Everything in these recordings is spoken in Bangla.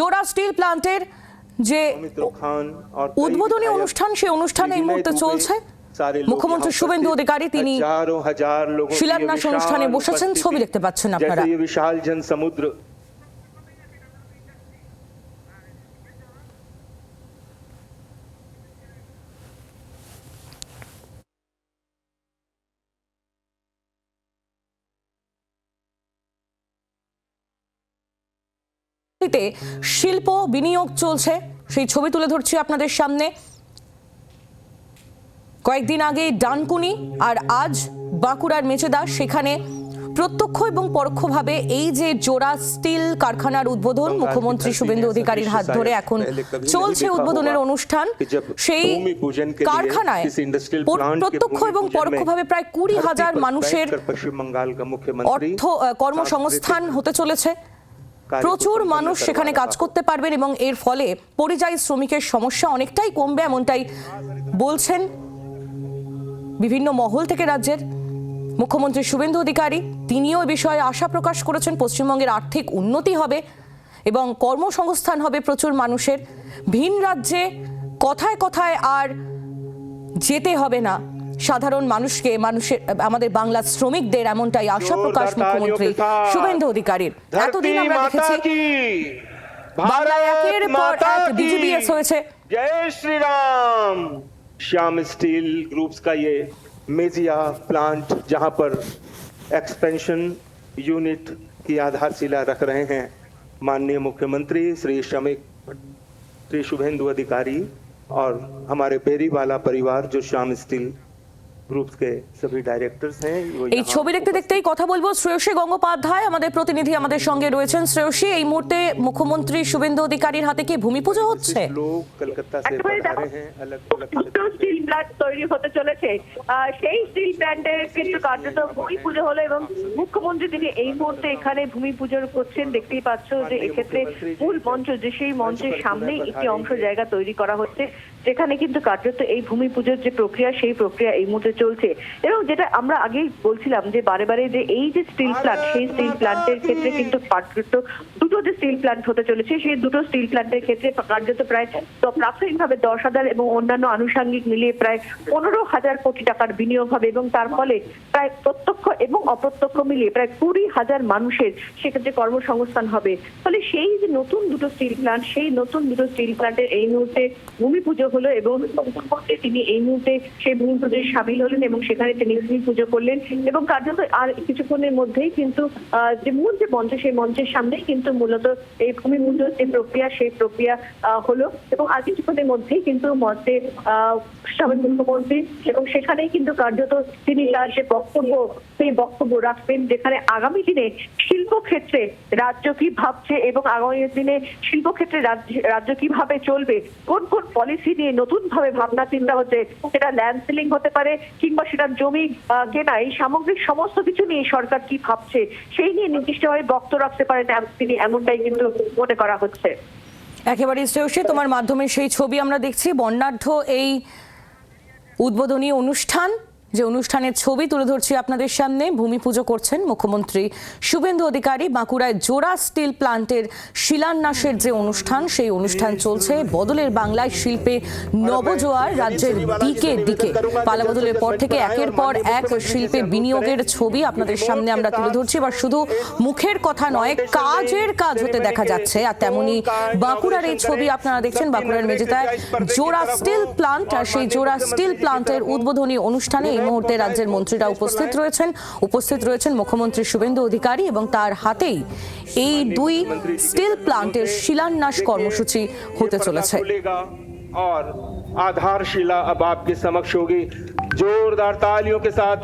জোড়া স্টিল প্ল্যান্টের যে উদ্বোধনী অনুষ্ঠান, সেই অনুষ্ঠানে এই মুহূর্তে চলছে। মুখ্যমন্ত্রী শুভেন্দু অধিকারী তিনি শিলান্যাস অনুষ্ঠানে বসেছেন, ছবি দেখতে পাচ্ছেন আপনারা। বিশাল জন সমুদ্র শিল্প বিনিয়োগ চলছে, সেই ছবি তুলে ধরছি আপনাদের সামনে। কয়েকদিন আগে ডানকুনি আর আজ বাঁকুড়ার মেচেদা, সেখানে প্রত্যক্ষ এবং পরোক্ষভাবে এই যে জোড়া স্টিল কারখানার উদ্বোধন মুখ্যমন্ত্রী শুভেন্দু অধিকারীর হাত ধরে এখন চলছে উদ্বোধনের অনুষ্ঠান। সেই কারখানায় প্রত্যক্ষ এবং পরোক্ষভাবে প্রায় 20,000 মানুষের কর্মসংস্থান হতে চলেছে। প্রচুর মানুষ সেখানে কাজ করতে পারবেন এবং এর ফলে পরিযায়ী শ্রমিকের সমস্যা অনেকটাই কমবে, এমনটাই বলছেন বিভিন্ন মহল থেকে রাজ্যের মুখ্যমন্ত্রী শুভেন্দু অধিকারী। তিনিও এ বিষয়ে আশা প্রকাশ করেছেন, পশ্চিমবঙ্গের আর্থিক উন্নতি হবে এবং কর্মসংস্থান হবে প্রচুর মানুষের। ভিন রাজ্যে কথায় কথায় আর যেতে হবে না সাধারণ মানুষকে, আমাদের বাংলার শ্রমিকদের, এমনটাই আশা প্রকাশ মুখ্যমন্ত্রী শুভেন্দু অধিকারীর। এতদিন আমরা দেখেছি বাংলায় একের পর এক বিজিবিএস হয়েছে। जय श्री राम। श्याम स्टील ग्रुप्स का ये मेजिया प्लांट, जहां पर एक्सपेंशन यूनिट की आधारशिला रख रहे हैं माननीय मुख्यमंत्री श्री शुभेंदु अधिकारी और हमारे बेरीवाला परिवार, जो श्याम स्टील গ্রুপস के सभी डायरेक्टर्स हैं। এই ছবি দেখতে দেখতেই কথা বলবো শ্রেয়সী গঙ্গোপাধ্যায়, আমাদের প্রতিনিধি আমাদের সঙ্গে রয়েছেন। শ্রেয়সী, এই মুহূর্তে মুখ্যমন্ত্রী শুভেন্দু অধিকারীর হাতে কি ভূমি পুজো হচ্ছে? কলকাতা से रहे हैं अलग अलग স্টিল প্ল্যান্ট তৈরি হতে চলেছে। সেই স্টিল প্ল্যান্টের কিন্তু কার্যত ভূমি পুজো হলো এবং মুখ্যমন্ত্রী তিনি এই মুহূর্তে এখানে ভূমি পুজো করছেন। দেখতেই পাচ্ছ যে এক্ষেত্রে মূল মঞ্চ, যে সেই মঞ্চের সামনেই একটি অংশ জায়গা তৈরি করা হচ্ছে, যেখানে কিন্তু কার্যত এই ভূমি পুজোর যে প্রক্রিয়া, সেই প্রক্রিয়া এই মুহূর্তে চলছে। এবং যেটা আমরা আগেই বলছিলাম যে বারে বারে যে এই যে স্টিল প্ল্যান্ট, সেই স্টিল প্ল্যান্টের ক্ষেত্রে কিন্তু কার্যত দুটো যে স্টিল প্ল্যান্ট হতে চলেছে, সেই দুটো স্টিল প্ল্যান্টের ক্ষেত্রে কার্যত প্রায় প্রাথমিকভাবে 10,000 এবং অন্যান্য আনুষঙ্গিক মিলিয়ে প্রায় 15,000 কোটি টাকার বিনিয়োগ হবে এবং তার ফলে প্রায় প্রত্যক্ষ এবং অপ্রত্যক্ষ মিলিয়ে প্রায় 20,000 মানুষের সেক্ষেত্রে কর্মসংস্থান হবে। ফলে সেই যে নতুন দুটো স্টিল প্ল্যান্ট, সেই নতুন দুটো স্টিল প্ল্যান্টের এই মুহূর্তে ভূমি পুজো হলো এবং তিনি এই মুহূর্তে সেই ভূমি পুজোয় সামিল হলেন এবং সেখানে তিনি ভূমি পুজো করলেন এবং কার্যত আর কিছুক্ষণের মধ্যেই কিন্তু যে মূল যে মঞ্চ, সেই মঞ্চের সামনেই কিন্তু মূলত এই ভূমি পুজোর যে প্রক্রিয়া, সেই প্রক্রিয়া হলো এবং আর কিছুক্ষণের মধ্যেই কিন্তু মঞ্চে সাবেক মুখ্যমন্ত্রী এবং সেখানেই কিন্তু কার্যত তিনি তার যে বক্তব্য, সেই বক্তব্য রাখবেন, যেখানে আগামী দিনে শিল্পক্ষেত্রে রাজ্য কি ভাবছে এবং আগামী দিনে শিল্পক্ষেত্রে রাজ্য কিভাবে চলবে, কোন কোন পলিসি নিয়ে নতুন ভাবে ভাবনা চিন্তা হচ্ছে, সেটা ল্যান্ড সিলিং হতে পারে কিংবা সেটা জমি কেনা, এই সামগ্রিক সমস্ত কিছু নিয়ে সরকার কি ভাবছে সেই নিয়ে নির্দিষ্টভাবে বক্তব্য রাখতে পারেন তিনি, এমনটাই কিন্তু মনে করা হচ্ছে। একেবারে শ্রেয়সী, তোমার মাধ্যমে সেই ছবি আমরা দেখছি। বর্ণাঢ্য এই উদ্বোধনী অনুষ্ঠান, যে অনুষ্ঠানের ছবি তুলে ধরছি আপনাদের সামনে। ভূমি পুজো করছেন মুখ্যমন্ত্রী শুভেন্দু অধিকারী। বাঁকুড়ায় জোড়া স্টিল প্ল্যান্টের শিলান্যাসের যে অনুষ্ঠান, সেই অনুষ্ঠান চলছে। বদলের বাংলায় শিল্পে নবজোয়ার, রাজ্যের দিকে দিকে পালাবদলের পর থেকে একের পর এক শিল্পে বিনিয়োগের ছবি আপনাদের সামনে আমরা তুলে ধরছি। এবার শুধু মুখের কথা নয়, কাজের কাজ হতে দেখা যাচ্ছে। আর তেমনি বাঁকুড়ার এই ছবি আপনারা দেখছেন, বাঁকুড়ার মেজেতায় জোড়া স্টিল প্ল্যান্ট, আর সেই জোড়া স্টিল প্ল্যান্টের উদ্বোধনী অনুষ্ঠানে এই মুহূর্তে রাজ্যের মন্ত্রীরা উপস্থিত রয়েছেন মুখ্যমন্ত্রী শুভেন্দু অধিকারী এবং তার হাতেই এই দুই স্টিল প্ল্যান্টের শিলান্যাস কর্মসূচি হতে চলেছে। और आधारशिला अब आपके समक्ष होगी, जोरदार तालियों के साथ।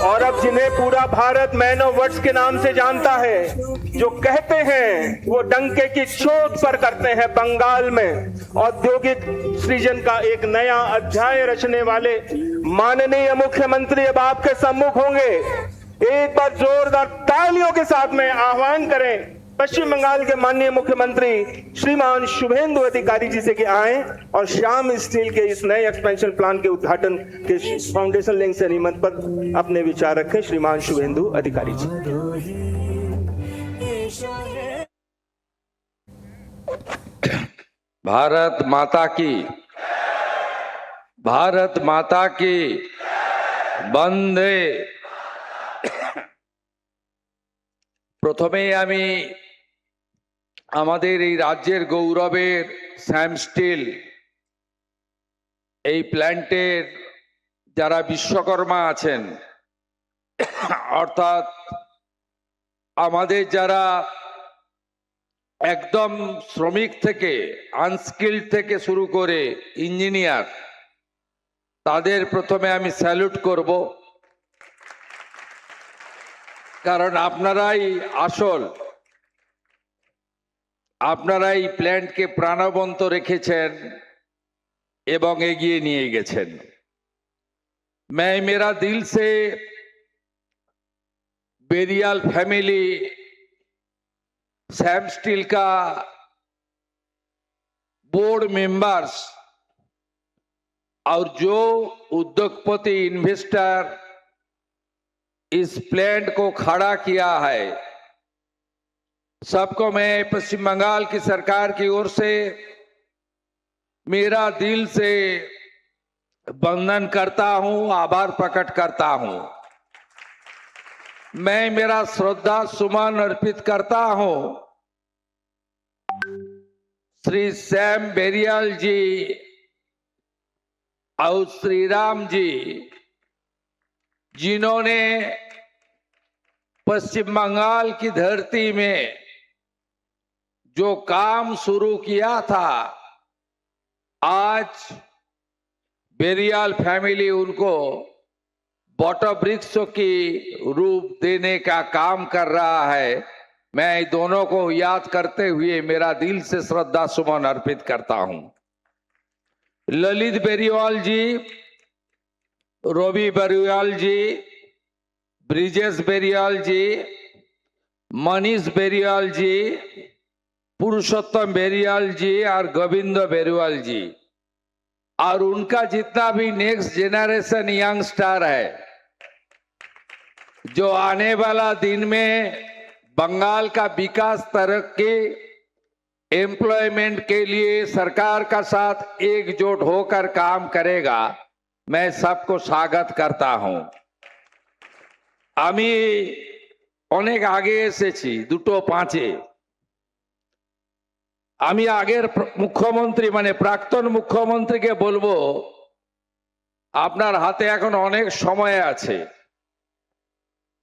और अब जिन्हें पूरा भारत मैन ऑफ वर्ड्स के नाम से जानता है, जो कहते हैं वो डंके की चोट पर करते हैं, बंगाल में औद्योगिक सृजन का एक नया अध्याय रचने वाले माननीय मुख्यमंत्री अब आपके सम्मुख होंगे। एक बार जोरदार तालियों के साथ में आह्वान करें पश्चिम बंगाल के माननीय मुख्यमंत्री श्रीमान शुभेंदु अधिकारी जी से कि आए और श्याम स्टील के इस नए एक्सपेंशन प्लान के उद्घाटन के फाउंडेशन लेइंग सेरेमनी पर अपने विचार रखें। श्रीमान शुभेंदु अधिकारी जी। भारत माता की, भारत माता की বন্দে। প্রথমে আমি আমাদের এই রাজ্যের গৌরবের শ্যাম স্টিল এই প্ল্যান্টের যারা বিশ্বকর্মা আছেন, অর্থাৎ আমাদের যারা একদম শ্রমিক থেকে আনস্কিল্ড থেকে শুরু করে ইঞ্জিনিয়ার, তাদের প্রথমে আমি স্যালুট করব, কারণ আপনারাই আসল, আপনারাই প্ল্যান্টকে প্রাণবন্ত রেখেছেন এবং এগিয়ে নিয়ে গেছেন। मैं मेरा दिल से बेरियाल फैमिली सैम स्टील का बोर्ड मेंबर्स और जो उद्योगपति इन्वेस्टर इस प्लांट को खड़ा किया है, सबको मैं पश्चिम बंगाल की सरकार की ओर से मेरा दिल से वंदन करता हूं, आभार प्रकट करता हूं। मैं मेरा श्रद्धा सुमन अर्पित करता हूं श्री सैम बेरियाल जी और श्री राम जी, जिन्होंने पश्चिम बंगाल की धरती में जो काम शुरू किया था, आज बेरियाल फैमिली उनको वटवृक्षों की रूप देने का काम कर रहा है। मैं दोनों को याद करते हुए मेरा दिल से श्रद्धा सुमन अर्पित करता हूं। ललित बेरियाल जी, रवि बेरियाल जी, ब्रिजेश बेरियाल जी, मनीष बेरियाल जी, पुरुषोत्तम बेरियाल जी और गोविंद बेरियाल जी, और उनका जितना भी नेक्स्ट जेनरेशन यंगस्टर है, जो आने वाला दिन में बंगाल का विकास, तरक्की, एम्प्लॉयमेंट के लिए सरकार का साथ एकजुट होकर काम करेगा, मैं सबको स्वागत करता हूं। আমি অনেক আগে এসেছি, 2-5-এ। আমি আগের মুখ্যমন্ত্রী মানে প্রাক্তন মুখ্যমন্ত্রীকে বলবো, আপনার হাতে এখন অনেক সময় আছে,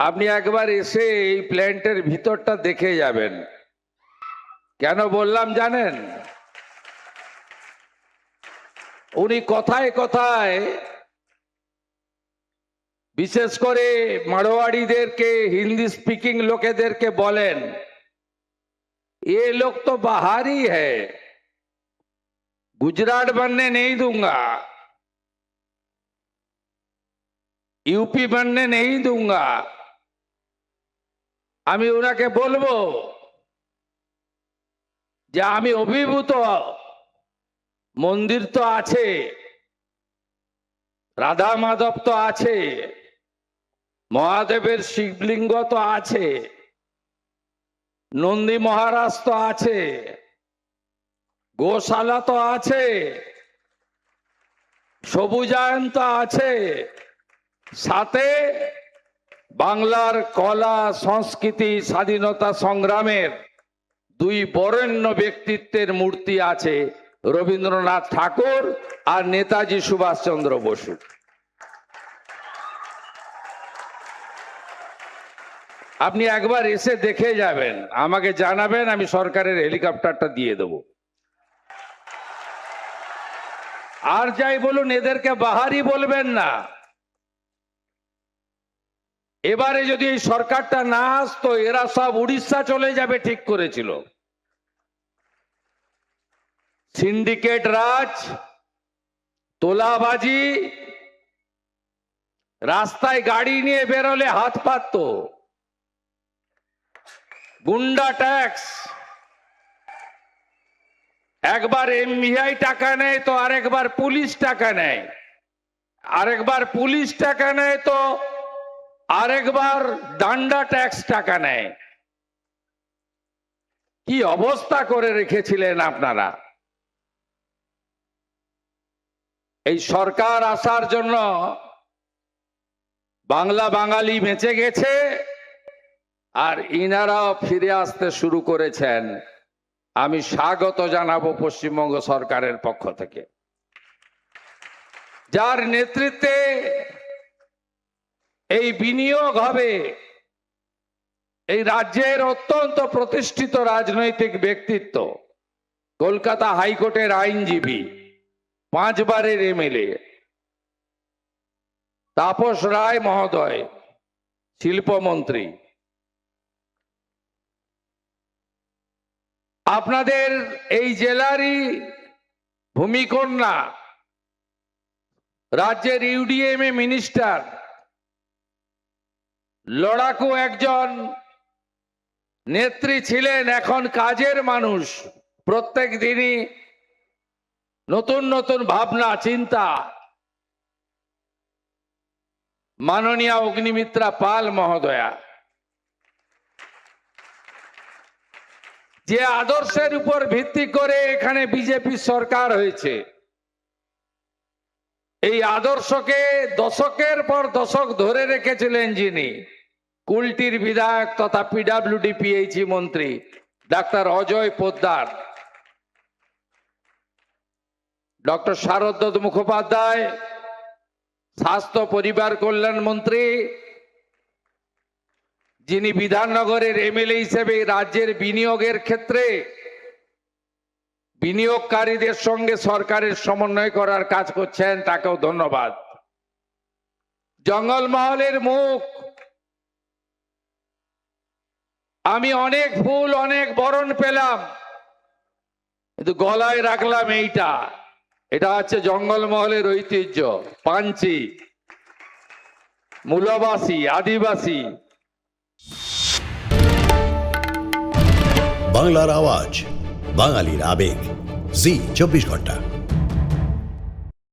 আপনি একবার এসে এই প্ল্যান্টের ভিতরটা দেখে যাবেন। কেন বললাম জানেন? উনি কথায় কথায় বিশেষ করে মারোয়াড়িদেরকে, হিন্দি স্পিকিং লোকেদেরকে বলেন, ये लोग तो बाहरी है, गुजरात बनने नहीं दूंगा, यूपी बनने नहीं दूंगा। আমি ওনাকে বলবো যে আমি অভিভূত, মন্দির তো আছে, রাধা মাধব তো আছে, মহাদেবের শিবলিঙ্গ তো আছে, নন্দী মহারাজ তো আছে, গোশালা তো আছে, সবুজায়ন তো আছে, সাথে বাংলার কলা সংস্কৃতি স্বাধীনতা সংগ্রামের দুই বরেণ্য ব্যক্তিত্বের মূর্তি আছে, রবীন্দ্রনাথ ঠাকুর আর নেতাজি সুভাষচন্দ্র বসু। আপনি একবার এসে দেখে যাবেন, আমাকে জানাবেন, আমি সরকারের হেলিকপ্টারটা দিয়ে দেব। আর যাই বলুন, এদেরকে বাহারি বলবেন না। এবারে যদি এই সরকারটা না আসতো, এরা সব উড়িষ্যা চলে যাবে ঠিক করেছিল। সিন্ডিকেট রাজ, তোলাবাজি, রাস্তায় গাড়ি নিয়ে বেরোলে হাত পাততো, গুন্ডা ট্যাক্স, একবার এমভিআই টাকা নেয় তো আরেকবার পুলিশ টাকা নেয়, আরেকবার পুলিশ টাকা নেয় তো আরেকবার ডান্ডা ট্যাক্স টাকা নেয়। কি অবস্থা করে রেখেছিলেন আপনারা। এই সরকার আসার জন্য বাংলা বাঙালি বেঁচে গেছে, আর ইনারাও ফিরে আসতে শুরু করেছেন। আমি স্বাগত জানাবো পশ্চিমবঙ্গ সরকারের পক্ষ থেকে, যার নেতৃত্বে এই বিনিয়োগ হবে। এই রাজ্যের অত্যন্ত প্রতিষ্ঠিত রাজনৈতিক ব্যক্তিত্ব, কলকাতা হাইকোর্টের আইনজীবী, 5 বারের এমএলএ তাপস রায় মহোদয়, শিল্পমন্ত্রী, আপনাদের এই জেলারই ভূমিকন্যা, রাজ্যের ইউডিএমএ মিনিস্টার, লড়াকু একজন নেত্রী ছিলেন, এখন কাজের মানুষ, প্রত্যেক দিনই নতুন নতুন ভাবনা চিন্তা, মাননীয়া অগ্নিমিত্রা পাল মহোদয়া, যে আদর্শের উপর ভিত্তি করে এখানে বিজেপি সরকার হয়েছে, এই আদর্শকে দশকের পর দশক ধরে রেখেছিলেন যিনি, কুলটির বিধায়ক তথা পিডব্লিউডি পিএইচই মন্ত্রী ডাক্তার অজয় পোদ্দার, ডক্টর শারদ মুখোপাধ্যায় স্বাস্থ্য পরিবার কল্যাণ মন্ত্রী, যিনি বিধাননগরের এমএলএ হিসেবে রাজ্যের বিনিয়োগের ক্ষেত্রে বিনিয়োগকারীদের সঙ্গে সরকারের সমন্বয় করার কাজ করছেন, তাকেও ধন্যবাদ। জঙ্গলমহলের মুখ, আমি অনেক ফুল অনেক বরণ পেলাম, কিন্তু গলায় রাখলাম এইটা, এটা হচ্ছে জঙ্গলমহলের ঐতিহ্য, পাঞ্চি, মূলবাসী, আদিবাসী। বাংলার আওয়াজ, বাঙালির আবেগ, জি 24 ঘন্টা।